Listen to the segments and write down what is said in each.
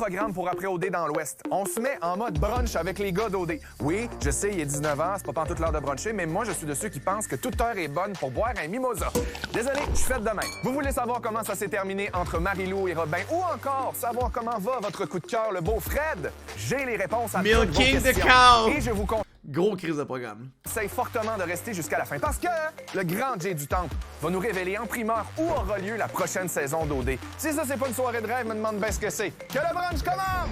programme pour après OD dans l'Ouest. On se met en mode brunch avec les gars d'OD. Oui, je sais, il est 19h, c'est pas toute l'heure de bruncher, mais moi, je suis de ceux qui pensent que toute heure est bonne pour boire un mimosa. Désolé, je suis fait de même. Vous voulez savoir comment ça s'est terminé entre Marie-Lou et Robin, ou encore savoir comment va votre coup de cœur, le beau Fred? J'ai les réponses à toutes vos Milking the questions. cow! Et je vous Gros crise de programme. conseille fortement de rester jusqu'à la fin parce que le grand Jay du Temple va nous révéler en primeur où aura lieu la prochaine saison d'OD. Si ça, c'est pas une soirée de rêve, me demande bien ce que c'est. Que le brunch commence!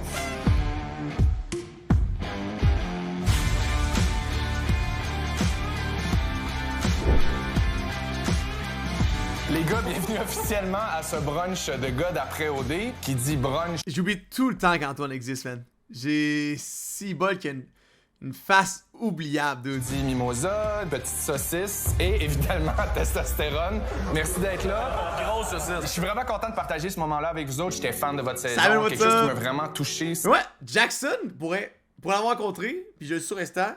Les gars, bienvenue officiellement à ce brunch de gars d'après OD qui dit brunch. J'oublie tout le temps qu'Antoine existe, man. J'ai si bol qu'il y a une face oubliable, dude. Dit mimosa, une petite saucisse et évidemment testostérone. Merci d'être là. Grosse saucisse. Je suis vraiment content de partager ce moment-là avec vous autres. J'étais fan de votre saison. Salut, what's Quelque chose qui up? m'a vraiment touché. Ouais, Jackson, pour l'avoir rencontré, puis je le suis restant,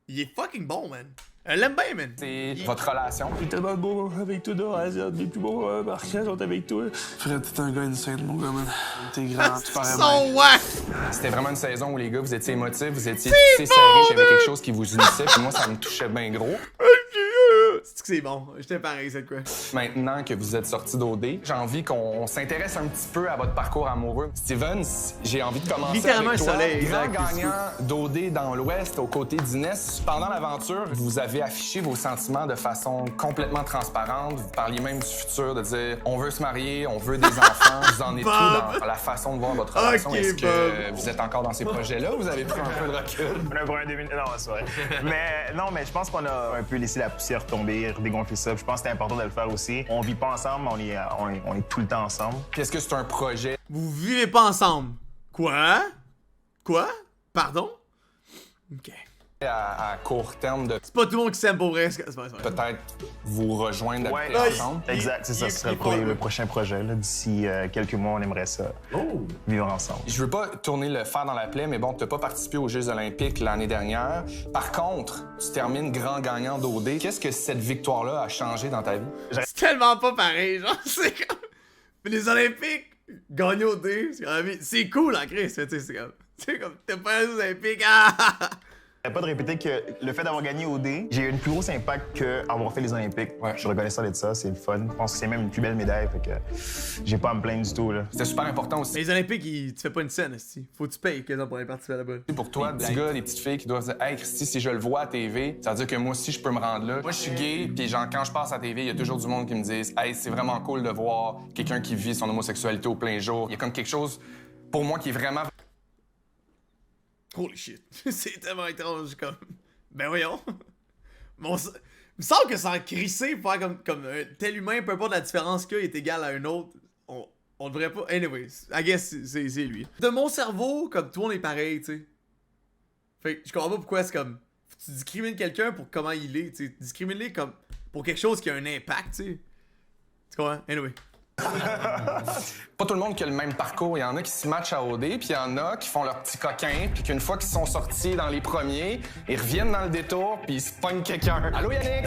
il est fucking bon, man. Elle l'aime bien, man. C'est votre relation. T'es tellement beau avec toi, là. Les plus beaux marquages sont avec toi. Fred, t'es un gars insane, mon gars, man. T'es grand, tu parais bien. Son whack! C'était vraiment une saison où les gars, vous étiez émotifs, vous étiez tissés serrés, il y avait quelque chose qui vous unissait, puis moi, ça me touchait bien gros. C'est que c'est bon. J'étais pareil, c'est quoi. Maintenant que vous êtes sortis d'OD, j'ai envie qu'on s'intéresse un petit peu à votre parcours amoureux. Steven, j'ai envie de commencer Littéralement avec un toi. soleil, Grand exact. gagnant d'OD dans l'Ouest, aux côtés d'Inès. Pendant l'aventure, vous avez affiché vos sentiments de façon complètement transparente. Vous parliez même du futur, de dire on veut se marier, on veut des enfants. Vous en êtes tout Bob. dans la façon de voir votre relation. Ok, Est-ce que Bob. vous êtes encore dans ces projets-là ou vous avez pris un peu de recul? On a pris un 2 minutes. Non, c'est vrai. mais je pense qu'on a un peu laissé la poussière tomber, redégonfler ça. Je pense que c'était important de le faire aussi. On vit pas ensemble, mais on est tout le temps ensemble. Puis est-ce que c'est un projet? Vous vivez pas ensemble. Quoi? Quoi? Pardon? Ok. À court terme de C'est pas tout le monde qui s'aime pour vrai. C'est pas vrai. peut-être vous rejoindre Ouais, ensemble. exact, c'est ça. Ce serait le prochain projet. là. D'ici quelques mois, on aimerait ça vivre ensemble. Je veux pas tourner le fer dans la plaie, mais bon, t'as pas participé aux Jeux olympiques l'année dernière. Par contre, tu termines grand gagnant d'OD. Qu'est-ce que cette victoire-là a changé dans ta vie? C'est tellement pas pareil, genre, c'est comme... Les Olympiques, gagner au dé, c'est cool en Chris, tu sais, c'est comme, t'es pas les Olympiques, ah! Pas de répéter que le fait d'avoir gagné OD, j'ai eu un plus gros impact qu'avoir fait les Olympiques. Ouais. Je suis reconnaissant de ça, c'est le fun. Je pense que c'est même une plus belle médaille, fait que j'ai pas à me plaindre du tout. Là. C'était super important aussi Les Olympiques, tu fais pas une scène, esti. Faut que tu payes quasiment pour aller participer là-bas. pour toi, des gars, des petites filles qui doivent dire « Hey, Christy, si je le vois à TV, ça veut dire que moi aussi, je peux me rendre là. » Moi, je suis gay, puis genre, quand je passe à TV, il y a toujours du monde qui me disent « Hey, c'est vraiment cool de voir quelqu'un qui vit son homosexualité au plein jour. » Il y a comme quelque chose, pour moi, qui est vraiment... Holy shit. C'est tellement étrange, comme... Ben voyons. Bon, il me semble que sans crisser, faire comme un tel humain, peu importe la différence qu'il y a, est égal à un autre, on devrait pas... Anyways, I guess c'est lui. De mon cerveau, comme tout le monde est pareil, tu sais. Fait que je comprends pas pourquoi c'est comme... Tu discrimines quelqu'un pour comment il est, tu sais. Discriminer comme pour quelque chose qui a un impact, tu sais. Tu comprends? Anyway. Pas tout le monde qui a le même parcours. Il y en a qui se matchent à OD, puis il y en a qui font leur petit coquin, puis qu'une fois qu'ils sont sortis dans les premiers, ils reviennent dans le détour, puis ils se pognent quelqu'un. Allô, Yannick?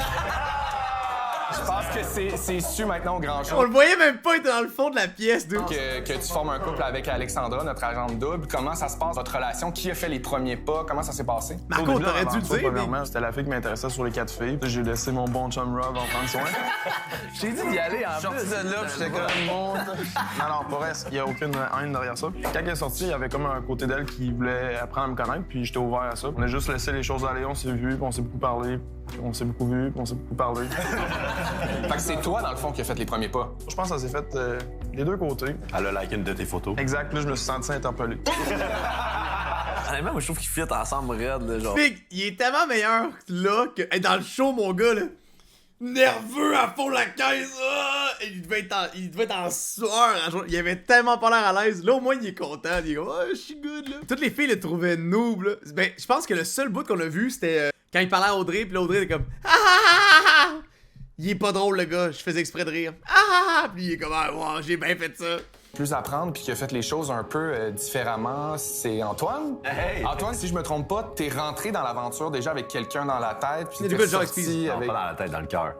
Je pense que c'est su maintenant au grand On show le voyait même pas être dans le fond de la pièce, dude. que tu formes un couple avec Alexandra, notre agente double. Comment ça se passe, votre relation? Qui a fait les premiers pas? Comment ça s'est passé? Marco, t'aurais dû le dire, mais... Premièrement, c'était la fille qui m'intéressait sur les 4 filles. J'ai laissé mon bon chum Rob en prendre soin. J'ai dit d'y aller en Sorti de là, puis j'étais comme non, non, pour vrai, il y a aucune haine derrière ça. Quand elle est sortie, il y avait comme un côté d'elle qui voulait apprendre à me connaître, puis j'étais ouvert à ça. On a juste laissé les choses aller, on s'est vus, puis on s'est beaucoup parlé, puis on s'est beaucoup vus, puis on s'est beaucoup parlé. Fait que c'est toi, dans le fond, qui a fait les premiers pas. Je pense que ça s'est fait des deux côtés. Elle a liké une de tes photos. Exact, là, je me suis senti interpellé. Honnêtement, moi, je trouve qu'ils fit ensemble raide, là, genre. Big, il est tellement meilleur là que hey, dans le show, mon gars, là. Nerveux à fond la caisse, ah! Il devait être en sueur. Il avait tellement pas l'air à l'aise. Là, au moins, il est content. Il est comme, oh, je suis good, là. Toutes les filles le trouvaient noob, là. Ben, je pense que le seul bout qu'on a vu, c'était quand il parlait à Audrey, puis Audrey était comme, ah ah ah ah ah! Il est pas drôle, le gars. Je faisais exprès de rire. Ah ah ah! Puis il est comme, ah, wow, j'ai bien fait ça. Plus apprendre puis qui a fait les choses un peu différemment, c'est Antoine. Hey! Antoine, si je me trompe pas, t'es rentré dans l'aventure déjà avec quelqu'un dans la tête. Puis Il y a t'es des gars de genre sorti expliquent. avec... Pas dans la tête, dans le cœur.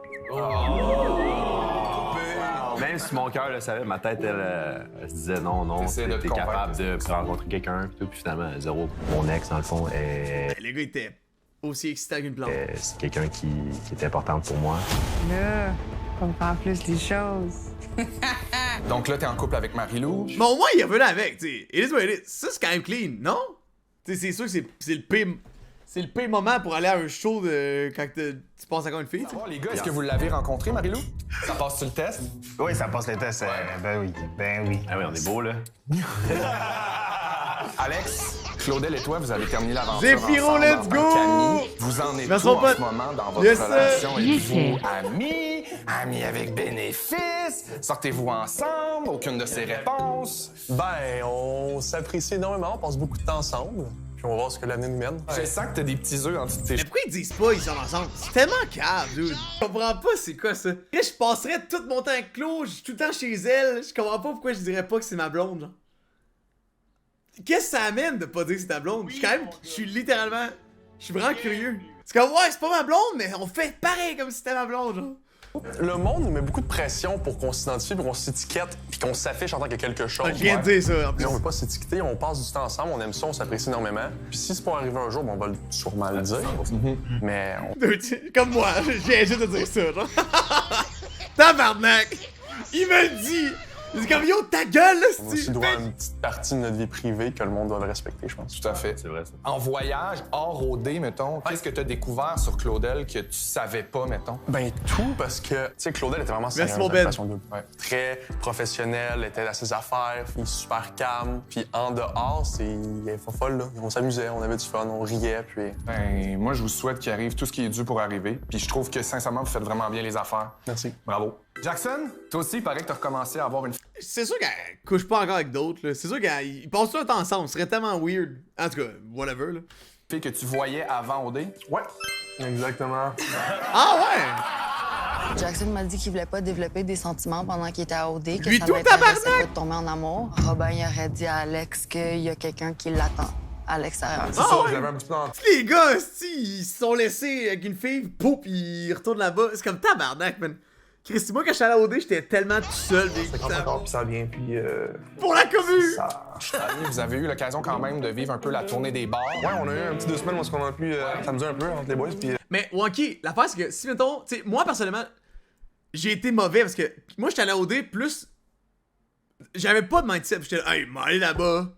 Même si mon cœur le savait, ma tête, elle se disait non, T'essayais de t'es te capable de rencontrer quelqu'un, puis tout, puis finalement, zéro. Mon ex, dans le fond, Le gars était aussi excitant qu'une plante. c'est quelqu'un qui est important pour moi. Là, comprends plus les choses. Donc là, t'es en couple avec Marie-Lou. Mais au moins, il est revenu avec, tu sais. It is what it is. Ça, c'est quand même clean, non? Tu sais, c'est sûr que c'est le pire... C'est le pire moment pour aller à un show de... quand tu passes encore une fille, tu sais. Bon, les gars, est-ce que vous l'avez rencontré, Marie-Lou? Ça passe-tu le test? Oui, ça passe le test. Ben oui. Ah oui, on est beau, là. Alex, Claudel et toi, vous avez terminé l'aventure Zéphiro, ensemble let's en tant go! qu'amis. Vous en êtes Merci, où mon en pote. ce moment dans votre Yes, sir. relation? Yes, Êtes-vous sir. amis? Amis avec bénéfice? Sortez-vous ensemble? Aucune de ces réponses? Ben, on s'apprécie énormément, on passe beaucoup de temps ensemble, puis on va voir ce que l'avenir nous mène. Je sens que t'as des petits œufs en dessous de tes Mais pourquoi ils disent pas ils sont ensemble? C'est tellement cave, dude. Je comprends pas c'est quoi ça. Je passerais tout mon temps avec Claude, je suis tout le temps chez elle. Je comprends pas pourquoi je dirais pas que c'est ma blonde, genre. Qu'est-ce que ça amène de pas dire que c'est ta blonde? Je suis littéralement... Je suis vraiment curieux. C'est comme, ouais, c'est pas ma blonde, mais on fait pareil comme si c'était ma blonde, genre. Le monde nous met beaucoup de pression pour qu'on s'identifie, pour qu'on s'étiquette, puis qu'on s'affiche en tant que quelque chose. Je viens de dire ça, en plus. Mais on veut pas s'étiqueter, on passe du temps ensemble, on aime ça, on s'apprécie énormément. Puis si c'est pas arrivé un jour, ben, on va sûrement le dire. Mais on... Dude, comme moi, j'ai juste de dire ça, genre. Tabarnak! Il me le dit! C'est comme, yo, ta gueule, là, On a si aussi droit à une petite partie de notre vie privée que le monde doit respecter, je pense. Tout à fait. C'est vrai, ça. En voyage, hors OD, mettons, qu'est-ce que t'as découvert sur Claudel que tu savais pas, mettons? Ben tout, parce que, tu sais, Claudel était vraiment sérieuse mon avec Ben. Passion 2. Très professionnelle, était à ses affaires, fille super calme. Puis en dehors, elle est folle, là. On s'amusait, on avait du fun, on riait, puis... Ben, moi, je vous souhaite qu'il arrive tout ce qui est dû pour arriver. Puis je trouve que, sincèrement, vous faites vraiment bien les affaires. Merci. Bravo. Jackson, toi aussi, il paraît que t'as recommencé à avoir une C'est sûr qu'elle couche pas encore avec d'autres, là. C'est sûr qu'ils passent tout le temps ensemble. Ce serait tellement weird. En tout cas, whatever, là. fille que tu voyais avant OD. Ouais, exactement. Ah ouais! Jackson m'a dit qu'il voulait pas développer des sentiments pendant qu'il était à OD, que Lui ça tout, m'intéressait tabarnak! pas de tomber en amour. Robin il aurait dit à Alex qu'il y a quelqu'un qui l'attend à l'extérieur. C'est ça, je l'avais un petit peu dans... Les gars, si ils se sont laissés avec une fille, pouf, ils retournent là-bas. C'est comme tabarnak, man. Christy, moi, quand j'étais à la OD, j'étais tellement tout seul. Ça compte encore, puis ça vient, puis... Pour la commu! Vous avez eu l'occasion quand même de vivre un peu la tournée des bars. Ouais, on a eu un petit 2 semaines où on a pu s'amuser un peu entre les boys, puis... Mais, Wonky, l'affaire, c'est que si, mettons, tu sais, moi, personnellement, j'ai été mauvais parce que moi, j'étais à la OD, plus. J'avais pas de mindset. J'étais là, hey, m'aller là-bas.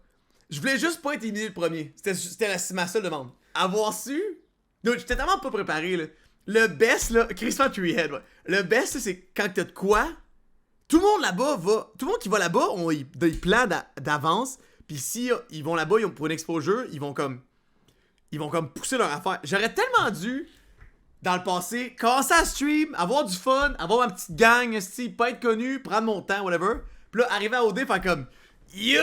Je voulais juste pas être éliminé le premier. C'était ma seule demande. Avoir su. Donc, j'étais tellement pas préparé, là. Le best, là. Christopher Treehead, ouais. Le best, là, c'est quand t'as de quoi. Tout le monde là-bas va. Tout le monde qui va là-bas ont des plans d'avance. Puis si ils vont là-bas, ils ont pour une exposure, ils vont comme pousser leur affaire. J'aurais tellement dû, dans le passé, commencer à stream, avoir du fun, avoir ma petite gang, pas être connu, prendre mon temps, whatever. Puis là, arriver à OD, faire comme yo!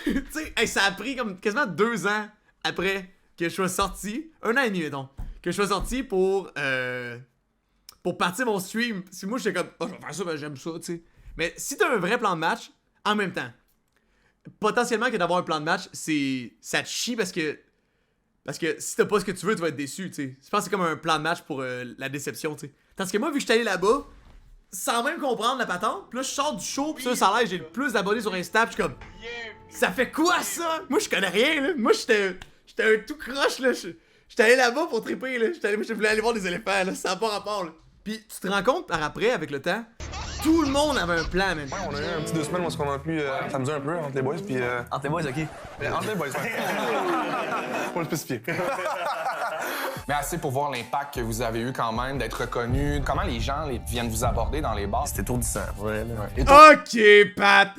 Tu sais, hey, ça a pris comme quasiment 2 ans après que je sois sorti, 1 an et demi, mettons, que je sois sorti pour partir mon stream. Si moi, j'étais comme, oh, je vais faire ça, ben j'aime ça, tu sais. Mais si t'as un vrai plan de match, en même temps, potentiellement que d'avoir un plan de match, ça te chie parce que si t'as pas ce que tu veux, tu vas être déçu, tu sais. Je pense que c'est comme un plan de match pour la déception, tu sais. Tandis que moi, vu que j'étais allé là-bas, sans même comprendre la patente, pis là, je sors du show, pis ça a l'air, j'ai le plus d'abonnés sur Insta, pis je suis comme, ça fait quoi ça? Moi, je connais rien, là. Moi, j'étais un tout croche, là. J'étais allé là-bas pour triper, là. Je voulais aller voir des éléphants, là. Ça n'a pas rapport, là. Pis tu te rends compte, par après, avec le temps, tout le monde avait un plan, man. Ouais, on a eu un petit 2 semaines où on a pu s'amuser un peu entre les boys, puis... Entre les boys, OK. Entre les boys, ouais. Faut le spécifier. Mais assez pour voir l'impact que vous avez eu quand même, d'être reconnu. Comment les gens viennent vous aborder dans les bars? C'était étourdissant, ouais, là. Ok, Pat!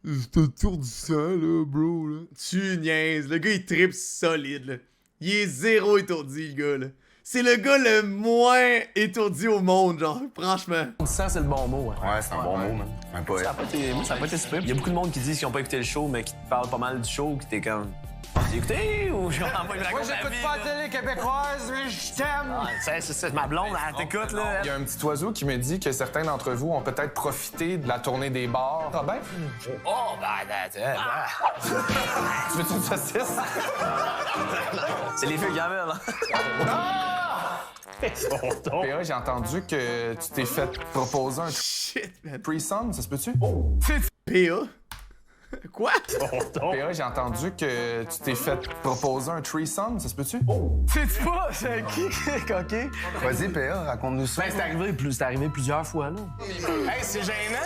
C'est étourdissant, là, bro, là. Tu niaises. Le gars, il tripe solide, là. Il est zéro étourdi, le gars, là. C'est le gars le moins étourdi au monde, genre, franchement. Étourdissant, c'est le bon mot, hein. Ouais, c'est un bon mot, man. Un poète. Ça a pas été, moi, ça a pas été super. Il y a beaucoup de monde qui disent qu'ils ont pas écouté le show, mais qui te parlent pas mal du show, qui t'es comme... J'ai écouté ou je comprends pas, il me raconte ma vie, là. télé québécoise, mais je t'aime! Ouais, c'est ma blonde, elle t'écoute, là. Il y a un petit oiseau qui me dit que certains d'entre vous ont peut-être profité de la tournée des bars. Robin? Oh, ben, Tu veux une saucisse? c'est les filles qui en veulent, hein. PA, j'ai entendu que tu t'es fait proposer un Shit, man. threesome, ça se peut-tu? PA? Quoi? PA, j'ai entendu que tu t'es fait proposer un threesome, ça se peut-tu? C'est pas, c'est qui? OK. Vas-y, PA, raconte-nous ça. Ben, c'est arrivé plusieurs fois, là. Hey, c'est gênant!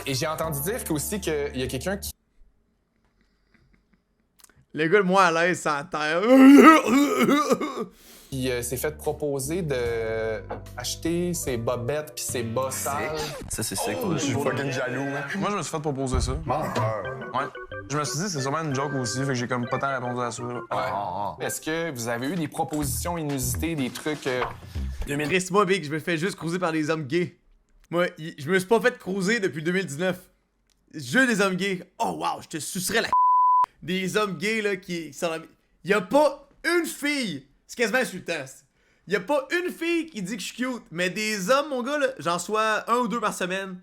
Et j'ai entendu dire qu'aussi qu'il y a quelqu'un qui Le gars, le moins à l'aise, sans terre. s'est fait proposer de acheter ses bobettes puis ses bas sales. Ça, c'est sick. Je suis fucking jaloux, man. Moi, je me suis fait proposer ça. Menteur. Ouais. Je me suis dit, c'est sûrement une joke aussi, fait que j'ai comme pas tant répondu à ça. Là. Est-ce que vous avez eu des propositions inusitées, des trucs... Chris, moi, Big, je me fais juste cruiser par des hommes gays. Moi, je me suis pas fait cruiser depuis 2019. Juste des hommes gays. Oh, wow, je te sucerais la des hommes gays, là, qui sont... Y'a pas une fille... C'est quasiment insultant. Y'a pas une fille qui dit que je suis cute. Mais des hommes, mon gars, là, j'en reçois 1 ou 2 par semaine.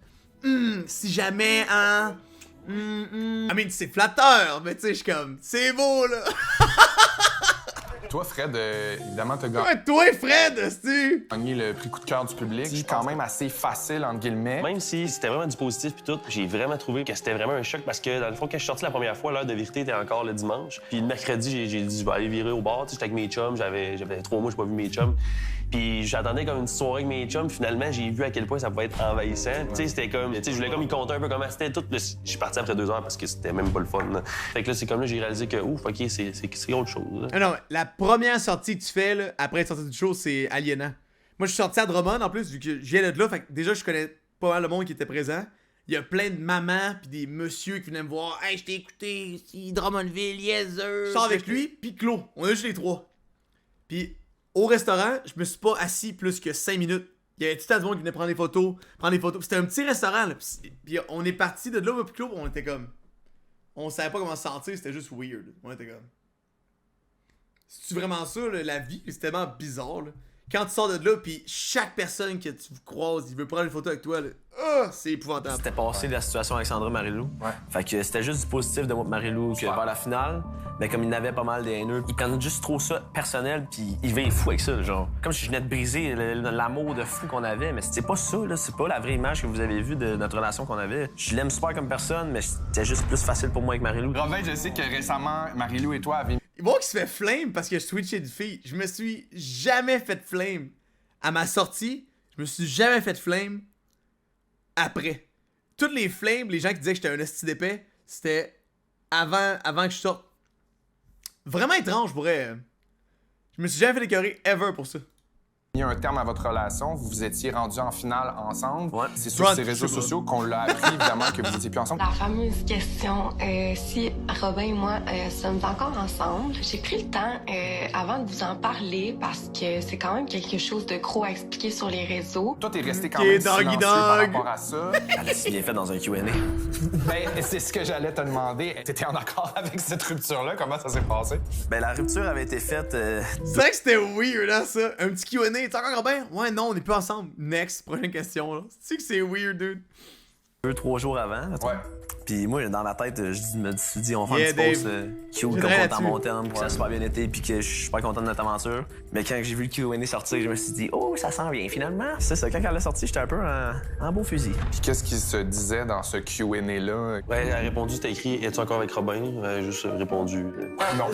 Si jamais, hein... I mean, c'est flatteur, mais tu sais, je suis comme... C'est beau, là! Toi, Fred, évidemment, t'as Ouais, toi, Fred, c'est-tu? gagné le prix coup de cœur du public. C'est quand même assez facile, entre guillemets. Même si c'était vraiment du positif puis tout, j'ai vraiment trouvé que c'était vraiment un choc parce que dans le fond, quand je suis sorti la première fois, l'heure de vérité était encore le dimanche. Puis le mercredi, j'ai dit je vais aller virer au bar. Tu sais, j'étais avec mes chums, j'avais 3 mois, j'ai pas vu mes chums. Puis j'attendais comme une soirée avec mes chums. Finalement, j'ai vu à quel point ça pouvait être envahissant. Tu sais, c'était comme, tu sais, je voulais comme y compter un peu comment c'était tout. Là, je suis parti après 2 heures parce que c'était même pas le fun. Là. Fait que là, c'est comme là, j'ai réalisé que ouf, ok, c'est autre chose. Là. Non, la première sortie que tu fais, là, après être sorti du show, c'est aliénant. Moi, je suis sorti à Drummond, en plus, vu que je viens de là. Fait que déjà, je connais pas mal le monde qui était présent. Il y a plein de mamans puis des messieurs qui venaient me voir. Hey, je t'ai écouté ici, Drummondville, yes, Je sors avec lui, puis Claude. On est juste les 3. Puis au restaurant, je me suis pas assis plus que 5 minutes. Il y avait tout le temps du monde qui venait prendre des photos. C'était un petit restaurant, là. Puis on est parti de là, moi, puis Claude, on était comme... On savait pas comment se sentir, c'était juste weird. On était comme... C'est-tu vraiment ça, là, la vie? C'est tellement bizarre, là. Quand tu sors de là, puis chaque personne que tu croises, il veut prendre une photo avec toi, là. C'est épouvantable. C'était passé la situation Alexandra Marilou. Ouais. Fait que c'était juste du positif de moi et Marilou que vers la finale. Mais comme il n'avait pas mal des haineux, ils prennent juste trop ça personnel, puis il va fou avec ça, genre. Comme si je venais de briser l'amour de fou qu'on avait, mais c'était pas ça, là. C'est pas la vraie image que vous avez vue de notre relation qu'on avait. Je l'aime super comme personne, mais c'était juste plus facile pour moi avec Marilou. Robin, je sais que récemment, Marilou et toi avez... Bon qu'il se fait flame parce que je switchais de fille. Je me suis jamais fait flame à ma sortie. Je me suis jamais fait flame après. Toutes les flames, les gens qui disaient que j'étais un esti d'épais, c'était avant que je sorte. Vraiment étrange, pour vrai. Je me suis jamais fait écœurer ever pour ça. Il y a un terme à votre relation, vous vous étiez rendus en finale ensemble. Ouais. C'est sur ces réseaux sociaux qu'on l'a appris, évidemment, que vous étiez plus ensemble. La fameuse question, si Robin et moi sommes encore ensemble, j'ai pris le temps avant de vous en parler parce que c'est quand même quelque chose de gros à expliquer sur les réseaux. Toi, t'es resté quand même silencieux par rapport à ça. Elle a si bien fait dans un Q&A. Ben, c'est ce que j'allais te demander. T'étais en accord avec cette rupture-là? Comment ça s'est passé? Ben, la rupture avait été faite... C'est vrai que c'était weird, hein, ça? Un petit Q&A. T'es encore Robin? Ouais, non, on est plus ensemble. Next, prochaine question, là. Tu sais que c'est weird, dude. 2-3 jours avant. Ouais. Puis moi, dans ma tête, je me suis dit, on va faire Yeah, un petit post cute comme là-dessus. content mon terme, que ça a super bien été, puis que je suis super content de notre aventure. Mais quand j'ai vu le Q&A sortir, je me suis dit, oh, ça sent bien finalement. C'est ça, quand elle l'a sorti, j'étais un peu en beau fusil. Puis qu'est-ce qui se disait dans ce Q&A-là? Ouais, elle a répondu, c'était écrit es-tu encore avec Robin? Elle a juste répondu. Non.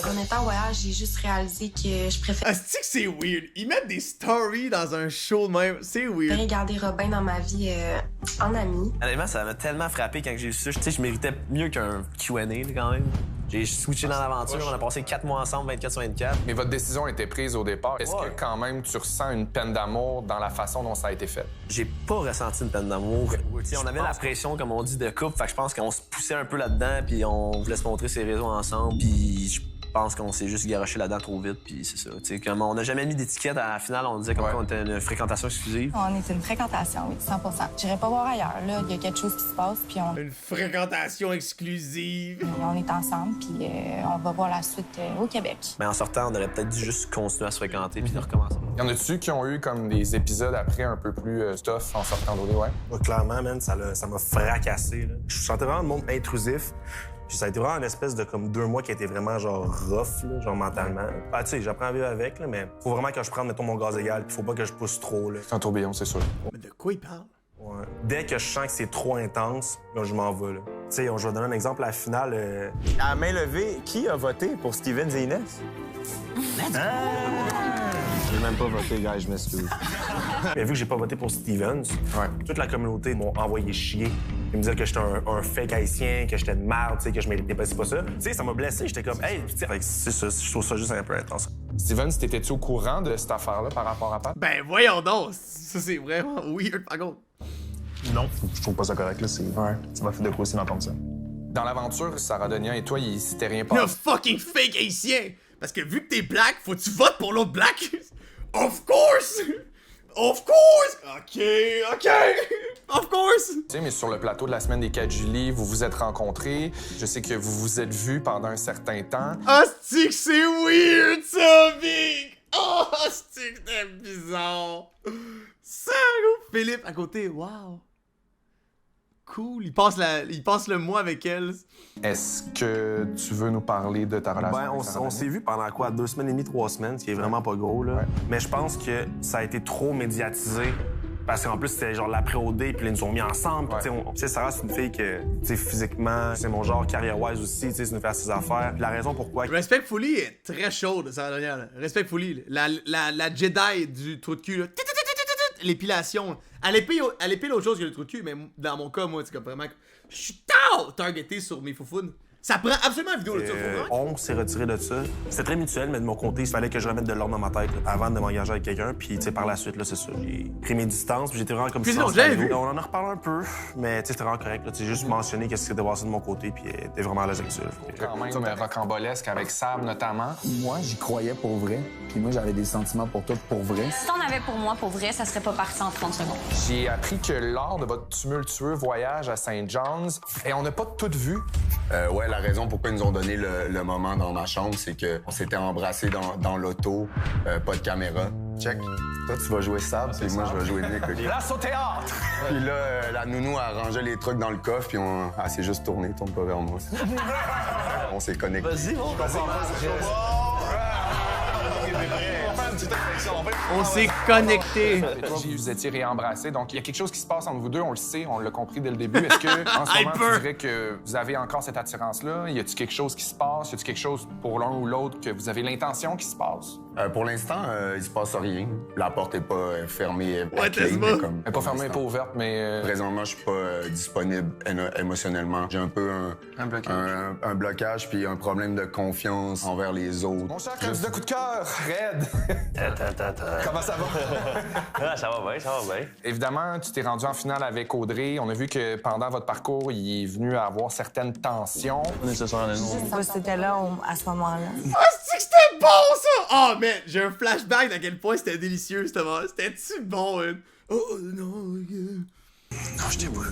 En étant en voyage, j'ai juste réalisé que je préférais Asti que c'est weird. Ils mettent des stories dans un show de même. C'est weird. garder Robin dans ma vie en ami. Honnêtement, ça m'a tellement frappé quand j'ai vu ça. Tu sais, je méritais mieux qu'un Q&A, là, quand même. J'ai switché dans l'aventure, on a passé 4 mois ensemble, 24/24. Mais votre décision a été prise au départ. Est-ce Ouais. que quand même tu ressens une peine d'amour dans la façon dont ça a été fait? J'ai pas ressenti une peine d'amour. Tu sais, on avait la pression, comme on dit, de couple. Fait que je pense qu'on se poussait un peu là-dedans, puis on voulait se montrer ses réseaux ensemble, puis je pense qu'on s'est juste garoché là-dedans trop vite, puis c'est ça. Tu sais, comme on n'a jamais mis d'étiquette à la finale, on disait comme quoi on était une fréquentation exclusive. On est une fréquentation, oui, 100%. J'irai pas voir ailleurs, là. Il y a quelque chose qui se passe, puis Une fréquentation exclusive. on est ensemble, puis on va voir la suite au Québec. Mais en sortant, on aurait peut-être dû juste continuer à se fréquenter, puis de recommencer. Y en a-tu qui ont eu comme des épisodes après un peu plus tough en sortant d'OD, ouais? Moi, clairement, man, ça m'a fracassé. Là. Je sentais vraiment le monde intrusif. Puis ça a été vraiment une espèce de comme 2 mois qui a été vraiment genre rough, là, genre mentalement. Ah, tu sais, j'apprends à vivre avec, là, mais faut vraiment que je prenne, mettons, mon gaz égal, puis faut pas que je pousse trop, là. C'est un tourbillon, c'est sûr. Mais de quoi il parle? Ouais. Dès que je sens que c'est trop intense, là, je m'en vais, là. Tu sais, je vais donner un exemple, à la finale... À main levée, qui a voté pour Steven et Inès? J'ai même pas voté, gars, je m'excuse. Mais vu que j'ai pas voté pour Stevens, toute la communauté m'ont envoyé chier. Ils me disaient que j'étais un fake haïtien, que j'étais de merde, tu sais, que je méritais pas, c'est pas ça. Tu sais, ça m'a blessé, j'étais comme, hey, tu sais, c'est ça, je trouve ça juste un peu intense. Steven, t'étais-tu au courant de cette affaire-là par rapport à Pat? Ben voyons donc, ça c'est vraiment weird par contre. Non, je trouve pas ça correct, là. Ça m'a fait de quoi aussi d'entendre ça. Dans l'aventure, Sarah Denian et toi, il s'était rien Le passé. fucking fake haïtien! Parce que vu que t'es black, faut que tu votes pour l'autre black? Of course! Of course! Ok! Of course! Tu sais, mais sur le plateau de la semaine des 4 juillet, vous vous êtes rencontrés. Je sais que vous vous êtes vus pendant un certain temps. Hostie que c'est weird ça, Big! Oh, hostie que c'est bizarre! Ça, Philippe à côté, wow! Cool, il passe le mois avec elle. Est-ce que tu veux nous parler de ta relation? Ben, on s'est vu pendant quoi? 2 semaines et demie, 3 semaines, ce qui est vraiment pas gros, là. Mais je pense que ça a été trop médiatisé. Parce qu'en plus, c'était genre l'après-OD, puis ils nous ont mis ensemble. Tu sais, Sarah, c'est une fille que, tu sais, physiquement, c'est mon genre, carrière-wise aussi, tu sais, c'est une fille à ses affaires. Puis la raison pourquoi... Respectfully est très chaude, Sarah Denian. Respectfully, la Jedi du trou de cul, là. L'épilation. Elle épile autre chose que le trou de cul, mais dans mon cas, moi, c'est comme vraiment... Je suis targeté sur mes foufounes. Ça prend absolument une vidéo de ça, faut vraiment. On s'est retiré de ça. C'était très mutuel, mais de mon côté, il fallait que je remette de l'ordre dans ma tête là, avant de m'engager avec quelqu'un. Puis, tu sais, par la suite, là, c'est ça. J'ai pris mes distances, puis j'étais vraiment comme ça. On en a reparlé un peu, mais tu sais, c'était vraiment correct. Tu sais, juste mentionné qu'est-ce qui s'était passé de mon côté, puis t'es vraiment à l'aise avec ça. Quand même rocambolesque avec Sab, notamment. Moi, j'y croyais pour vrai. Puis moi, j'avais des sentiments pour toi pour vrai. Si t'en avais pour moi pour vrai, ça serait pas parti en 30 secondes. J'ai appris que lors de votre tumultueux voyage à St. John's, et on n'a pas tout vu. Ouais, la raison pourquoi ils nous ont donné le moment dans ma chambre, c'est qu'on s'était embrassés dans l'auto, pas de caméra. Check. Toi, tu vas jouer Sab, puis moi, je vais jouer Nick. Okay? Place au théâtre! Puis là, la nounou a rangé les trucs dans le coffre, puis elle s'est juste tournée, tourne pas vers moi. On s'est connectés. Vas-y. On s'est connectés. Vous étiez réembrassés, donc il y a quelque chose qui se passe entre vous deux, on le sait, on l'a compris dès le début. Est-ce que, en ce moment, tu dirais que vous avez encore cette attirance-là? Y a-t-il quelque chose qui se passe? Y a-t-il quelque chose pour l'un ou l'autre que vous avez l'intention qu'il se passe? Pour l'instant, il se passe rien. La porte est pas fermée. Ouais, Elle est pas fermée, pas ouverte, mais... Présentement, je suis pas disponible émotionnellement. J'ai un peu un blocage puis un problème de confiance envers les autres. Mon cher candidat coup de cœur, Red! Comment ça va? Ça va bien. Évidemment, tu t'es rendu en finale avec Audrey. On a vu que pendant votre parcours, il est venu à avoir certaines tensions. Je sais pas si t'étais là à ce moment-là. Ah, c'est que c'était bon, ça! Oh, man, j'ai un flashback d'à quel point c'était délicieux, ce moment. C'était-tu bon, hein? Oh, non, Non, j'étais pas là.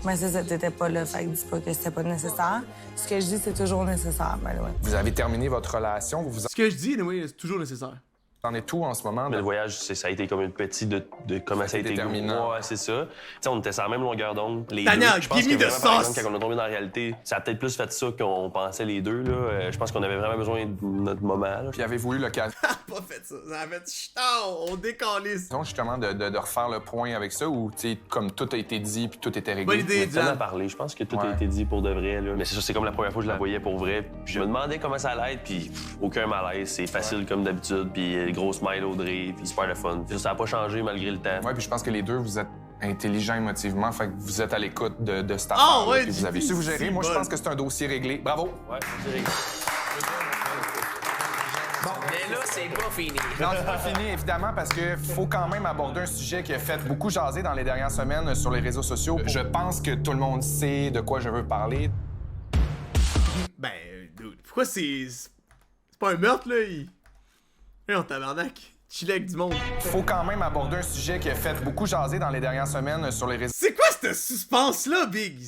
Mais c'est ça, t'étais pas là, fait que dis pas que c'était pas nécessaire. Ce que je dis, c'est toujours nécessaire, ben ouais. Vous avez terminé votre relation, Ce que je dis, oui, c'est toujours nécessaire. T'en es tout en ce moment? Mais le voyage, ça a été comme une petite de comment ça a été déterminant. Ouais, c'est ça. Tu sais, on était sur la même longueur d'onde, les Tania, deux. Je pense que give me the vraiment, par sauce! exemple, quand on est tombé dans la réalité, ça a peut-être plus fait ça qu'on pensait les deux, là. Je pense qu'on avait vraiment besoin de notre moment, là. Puis avez-vous eu l'occasion? Pas fait ça. Ça a fait ch'tard, on décalisse. Justement, de refaire le point avec ça, ou, tu sais, comme tout a été dit puis tout était réglé? Bonne idée, On en a parlé. Je pense que tout a été dit pour de vrai, là. Mais c'est ça, c'est comme la première fois que je la voyais pour vrai. Puis je me demandais comment ça allait être, puis aucun malaise. C'est facile comme d'habitude, puis gros smile Audrey, puis super le fun. Ça a pas changé malgré le temps. Ouais, puis je pense que les deux, vous êtes intelligents émotivement, fait que vous êtes à l'écoute de cette Ah, affaire ouais, que vous avez su vous gérer. Moi, je pense que c'est un dossier réglé. Bravo! Ouais, c'est réglé. Bon, mais là, c'est pas fini. Non, c'est pas fini, évidemment, parce que faut quand même aborder un sujet qui a fait beaucoup jaser dans les dernières semaines sur les réseaux sociaux. Je pense que tout le monde sait de quoi je veux parler. Ben, dude, pourquoi c'est pas un meurtre, là? On tabarnak. Chiller avec du monde. Faut quand même aborder un sujet qui a fait beaucoup jaser dans les dernières semaines sur les réseaux C'est quoi ce suspense-là, Big?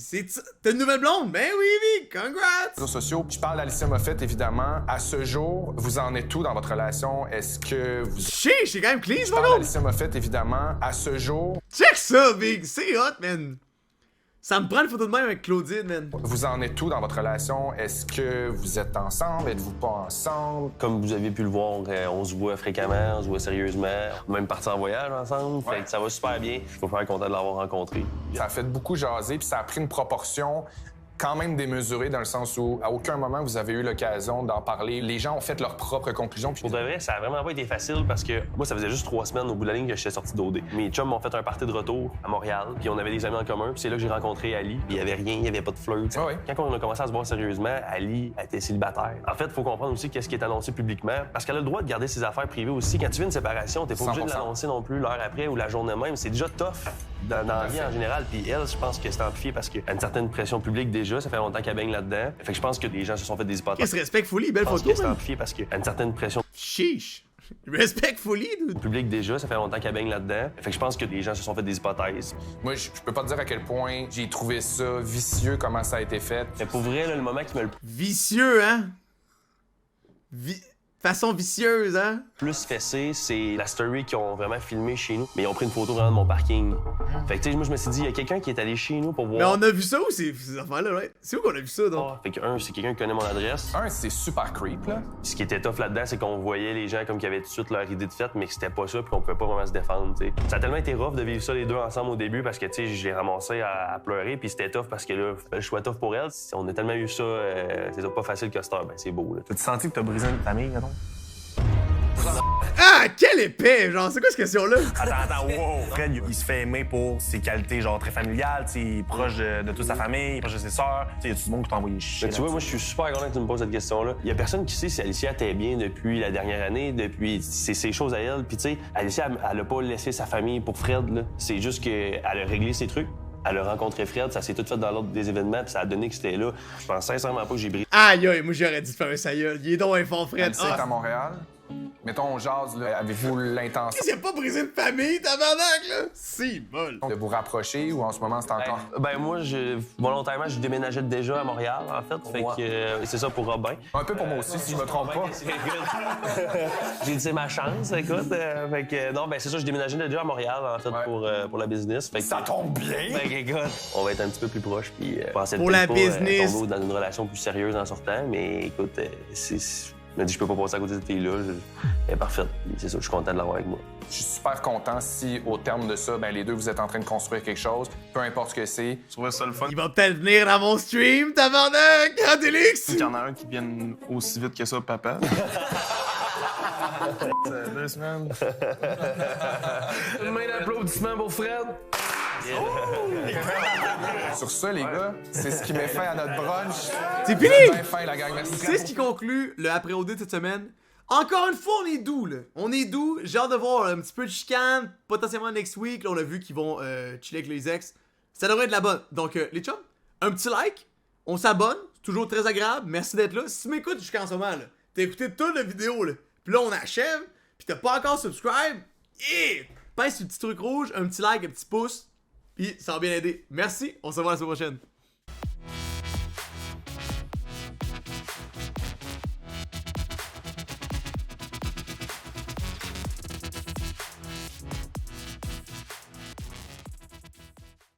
T'as une nouvelle blonde? Ben oui, Big, congrats! sociaux. Je parle d'Alicia Moffett, évidemment. À ce jour, vous en êtes où dans votre relation? Est-ce que vous... J'ai quand même clean, Je parle d'Alicia Moffett, évidemment. À ce jour... Check ça, Big! C'est hot, man! Ça me prend une photo de même avec Claudine, man. Vous en êtes où dans votre relation? Est-ce que vous êtes ensemble? Êtes-vous pas ensemble? Comme vous avez pu le voir, on se voit fréquemment, on se voit sérieusement. On est même parti en voyage ensemble. Fait que ça va super bien. Je suis super content de l'avoir rencontré. Ça a fait beaucoup jaser, puis ça a pris une proportion quand même démesurée dans le sens où à aucun moment vous avez eu l'occasion d'en parler. Les gens ont fait leurs propres conclusions. Pour de vrai, ça a vraiment pas été facile parce que moi, ça faisait juste 3 semaines au bout de la ligne que j'étais sorti d'OD. Mes chums m'ont fait un party de retour à Montréal, puis on avait des amis en commun, puis c'est là que j'ai rencontré Ali. Puis il y avait rien, il y avait pas de flirt. Quand on a commencé à se voir sérieusement, Ali était célibataire. En fait, il faut comprendre aussi qu'est-ce qui est annoncé publiquement, parce qu'elle a le droit de garder ses affaires privées aussi. Quand tu vis une séparation, t'es pas obligé de l'annoncer non plus l'heure après ou la journée même. C'est déjà tough dans la vie en général. Puis elle, je pense que c'est amplifié parce qu'elle a une certaine pression publique déjà. Ça fait longtemps qu'elle baigne là-dedans. Fait que je pense que les gens se sont fait des hypothèses. Qu'est-ce respectfully, belle photo. Je pense que c'est man. amplifié parce qu'il y a une certaine pression. Chiche. Respectfully, dude. Le public déjà, ça fait longtemps qu'elle baigne là-dedans. Fait que je pense que les gens se sont fait des hypothèses. Moi, je peux pas te dire à quel point j'ai trouvé ça vicieux, comment ça a été fait. Mais pour vrai, là, le moment qui me le... Vicieux, hein? Façon vicieuse, hein? Plus fessé, c'est la story qu'ils ont vraiment filmé chez nous. Mais ils ont pris une photo vraiment de mon parking. Fait que, tu sais, moi, je me suis dit, il y a quelqu'un qui est allé chez nous pour voir. Mais on a vu ça où ces affaires-là, right? C'est où qu'on a vu ça, donc? Fait que, c'est quelqu'un qui connaît mon adresse. C'est super creep, là. Ce qui était tough là-dedans, c'est qu'on voyait les gens comme qui avaient tout de suite leur idée de fête, mais que c'était pas ça, puis qu'on pouvait pas vraiment se défendre, tu sais. Ça a tellement été rough de vivre ça les deux ensemble au début parce que, tu sais, je l'ai ramassé à pleurer, puis c'était tough parce que là, le choix tough pour elle. On a tellement eu ça, c'est pas facile que cette heure, ben c'est beau, là. T'as-tu senti que t'as brisé une famille, non? Ah, quelle épée! Genre, c'est quoi cette question-là? Attends, wow! Fred, il se fait aimer pour ses qualités, genre, très familiales, tu sais, il est proche de toute sa famille, il est proche de ses sœurs. Tu sais, y a tout le monde qui t'a envoyé chier. Mais tu vois, moi, je suis super content que tu me poses cette question-là. Il y a personne qui sait si Alicia était bien depuis la dernière année, depuis ses choses à elle. Puis, tu sais, Alicia, elle a pas laissé sa famille pour Fred, là. C'est juste qu'elle a réglé ses trucs. Elle a rencontré Fred, ça s'est tout fait dans l'ordre des événements, puis ça a donné que c'était là. Je pense sincèrement pas que j'ai brisé. Aïe, aïe, moi, j'aurais dû te faire un saïeul. Il est donc un fort, Fred. Alicia est à Montréal. Mettons, on jase, là. Avez-vous l'intention... Qu'est-ce qu'il a pas brisé une famille, tabarnak, là? Si, bol. De vous rapprocher ou en ce moment, c'est encore... Ben moi, volontairement, je déménageais déjà à Montréal, en fait. Fait que c'est ça pour Robin. Un peu pour moi aussi, si je me trompe pas. J'ai dit c'est ma chance, écoute. Fait que non, ben c'est ça, je déménageais déjà à Montréal, en fait, pour la business. Fait que, ça tombe bien! Fait que, écoute, on va être un petit peu plus proche, puis penser pour la business. Tomber dans une relation plus sérieuse en sortant, mais écoute, je me dis, je peux pas passer à côté de cette fille-là. Elle est parfaite. C'est ça, je suis content de l'avoir avec moi. Je suis super content si, au terme de ça, ben les deux, vous êtes en train de construire quelque chose, peu importe ce que c'est. Je trouvais ça le fun. Il va peut-être venir dans mon stream, tabarnak! Ah, Délix! Il y en a un qui vienne aussi vite que ça, papa. 2 semaines. Une main d'applaudissement pour Fred. Sur ça, les gars, c'est ce qui met fin à notre brunch. C'est fini! Bien fin, la gang. Merci. C'est ce qui conclut le après-OD de cette semaine. Encore une fois, on est doux, là. On est doux. J'ai hâte de voir un petit peu de chicane, potentiellement next week. Là, on a vu qu'ils vont chiller avec les ex. Ça devrait être la bonne. Donc, les chums, un petit like. On s'abonne. C'est toujours très agréable. Merci d'être là. Si tu m'écoutes jusqu'en ce moment, là, t'as écouté toute la vidéo, là. Puis là, on achève. Puis t'as pas encore subscribe. Et pince sur le petit truc rouge, un petit like, un petit pouce. Puis ça va bien aider. Merci. On se voit la semaine prochaine.